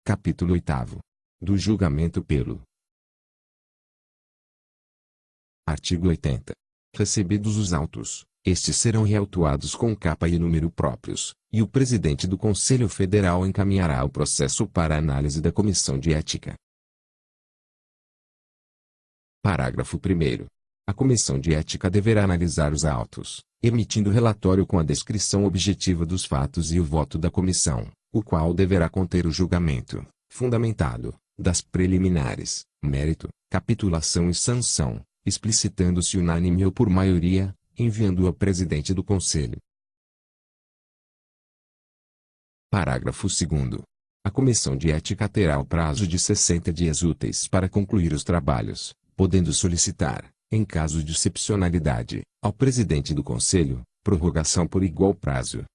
Capítulo 8. Do julgamento pelo. Artigo 80. Recebidos os autos, estes serão reautuados com capa e número próprios, e o presidente do Conselho Federal encaminhará o processo para análise da Comissão de Ética. Parágrafo 1º. A Comissão de Ética deverá analisar os autos, emitindo relatório com a descrição objetiva dos fatos e o voto da comissão, o qual deverá conter o julgamento, fundamentado, das preliminares, mérito, capitulação e sanção, explicitando-se unânime ou por maioria, enviando-o ao presidente do Conselho. Parágrafo 2º. A Comissão de Ética terá o prazo de 60 dias úteis para concluir os trabalhos, podendo solicitar, em caso de excepcionalidade, ao presidente do Conselho, prorrogação por igual prazo.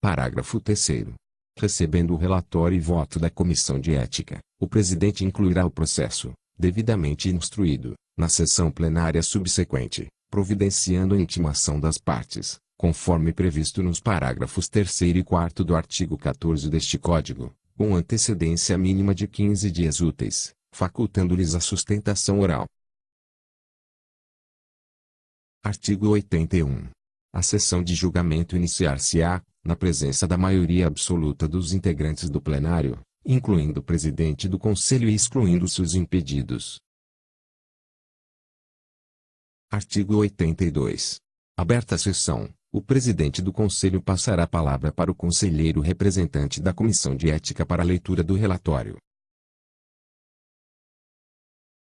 Parágrafo 3º. Recebendo o relatório e voto da Comissão de Ética, o presidente incluirá o processo, devidamente instruído, na sessão plenária subsequente, providenciando a intimação das partes, conforme previsto nos parágrafos 3º e 4º do artigo 14 deste Código, com antecedência mínima de 15 dias úteis, facultando-lhes a sustentação oral. Artigo 81. A sessão de julgamento iniciar-se-á, na presença da maioria absoluta dos integrantes do plenário, incluindo o presidente do Conselho e excluindo-se os impedidos. Artigo 82. Aberta a sessão, o presidente do Conselho passará a palavra para o conselheiro representante da Comissão de Ética para a leitura do relatório.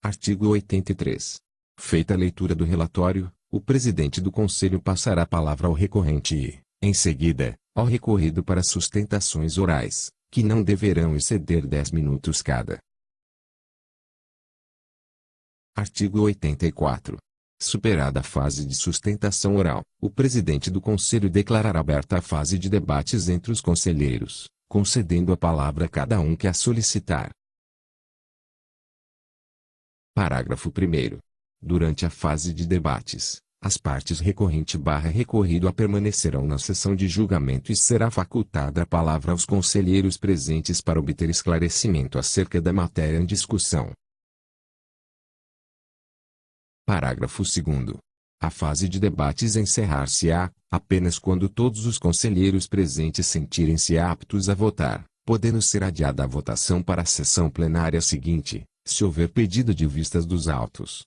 Artigo 83. Feita a leitura do relatório, o presidente do Conselho passará a palavra ao recorrente e, em seguida, ao recorrido para sustentações orais, que não deverão exceder 10 minutos cada. Artigo 84. Superada a fase de sustentação oral, o presidente do Conselho declarará aberta a fase de debates entre os conselheiros, concedendo a palavra a cada um que a solicitar. Parágrafo 1º. Durante a fase de debates, as partes recorrente/recorrido permanecerão na sessão de julgamento e será facultada a palavra aos conselheiros presentes para obter esclarecimento acerca da matéria em discussão. Parágrafo 2º. A fase de debates encerrar-se-á, apenas quando todos os conselheiros presentes sentirem-se aptos a votar, podendo ser adiada a votação para a sessão plenária seguinte, se houver pedido de vistas dos autos.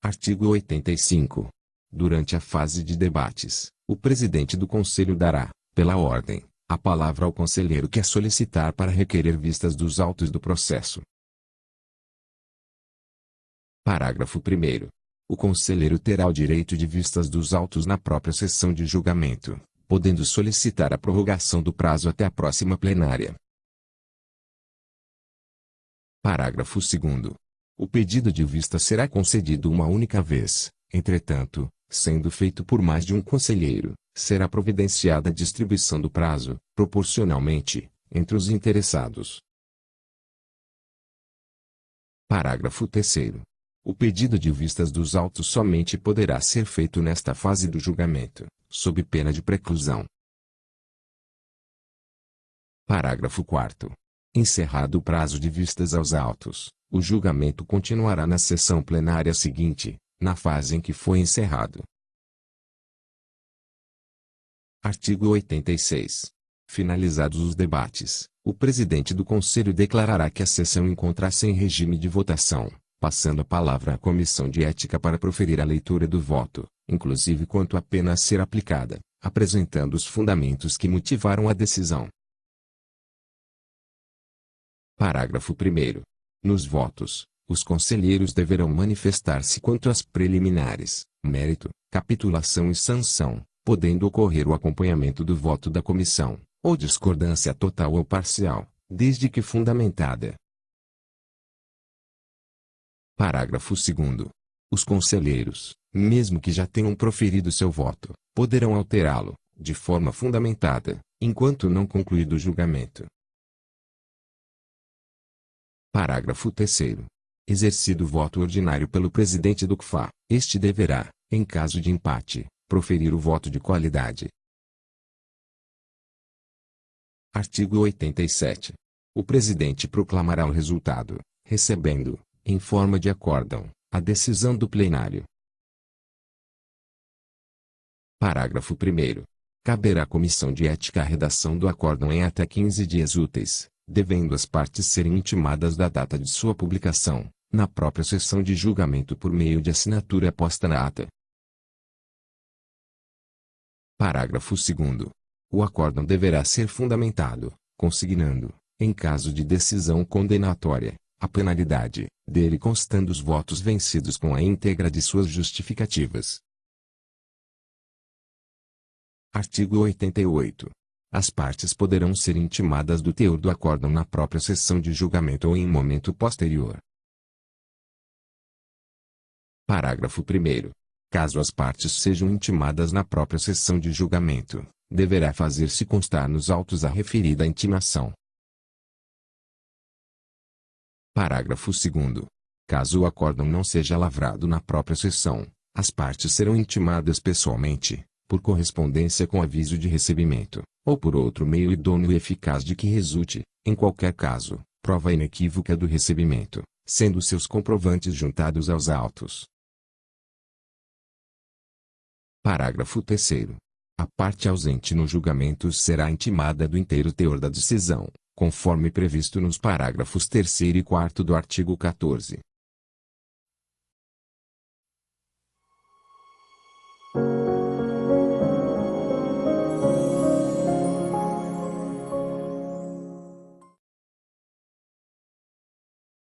Artigo 85. Durante a fase de debates, o presidente do Conselho dará, pela ordem, a palavra ao conselheiro que a solicitar para requerer vistas dos autos do processo. Parágrafo 1º. O conselheiro terá o direito de vistas dos autos na própria sessão de julgamento, podendo solicitar a prorrogação do prazo até a próxima plenária. Parágrafo 2º. O pedido de vista será concedido uma única vez, entretanto, sendo feito por mais de um conselheiro, será providenciada a distribuição do prazo, proporcionalmente, entre os interessados. Parágrafo 3º. O pedido de vistas dos autos somente poderá ser feito nesta fase do julgamento, sob pena de preclusão. Parágrafo 4º. Encerrado o prazo de vistas aos autos, o julgamento continuará na sessão plenária seguinte, na fase em que foi encerrado. Artigo 86. Finalizados os debates, o presidente do Conselho declarará que a sessão encontra-se em regime de votação, passando a palavra à Comissão de Ética para proferir a leitura do voto, inclusive quanto à pena a ser aplicada, apresentando os fundamentos que motivaram a decisão. Parágrafo 1º. Nos votos, os conselheiros deverão manifestar-se quanto às preliminares, mérito, capitulação e sanção, podendo ocorrer o acompanhamento do voto da comissão, ou discordância total ou parcial, desde que fundamentada. Parágrafo 2º. Os conselheiros, mesmo que já tenham proferido seu voto, poderão alterá-lo, de forma fundamentada, enquanto não concluído o julgamento. Parágrafo 3º. Exercido o voto ordinário pelo presidente do CFA, este deverá, em caso de empate, proferir o voto de qualidade. Artigo 87. O presidente proclamará o resultado, recebendo, em forma de acórdão, a decisão do plenário. Parágrafo 1º. Caberá à Comissão de Ética a redação do acórdão em até 15 dias úteis, devendo as partes serem intimadas da data de sua publicação, na própria sessão de julgamento por meio de assinatura posta na ata. Parágrafo 2º. O acórdão deverá ser fundamentado, consignando, em caso de decisão condenatória, a penalidade, dele constando os votos vencidos com a íntegra de suas justificativas. Artigo 88. As partes poderão ser intimadas do teor do acórdão na própria sessão de julgamento ou em momento posterior. Parágrafo 1º. Caso as partes sejam intimadas na própria sessão de julgamento, deverá fazer-se constar nos autos a referida intimação. Parágrafo 2º. Caso o acórdão não seja lavrado na própria sessão, as partes serão intimadas pessoalmente, por correspondência com aviso de recebimento, ou por outro meio idôneo e eficaz de que resulte, em qualquer caso, prova inequívoca do recebimento, sendo seus comprovantes juntados aos autos. Parágrafo 3º. A parte ausente no julgamento será intimada do inteiro teor da decisão, conforme previsto nos parágrafos 3º e 4º do artigo 14.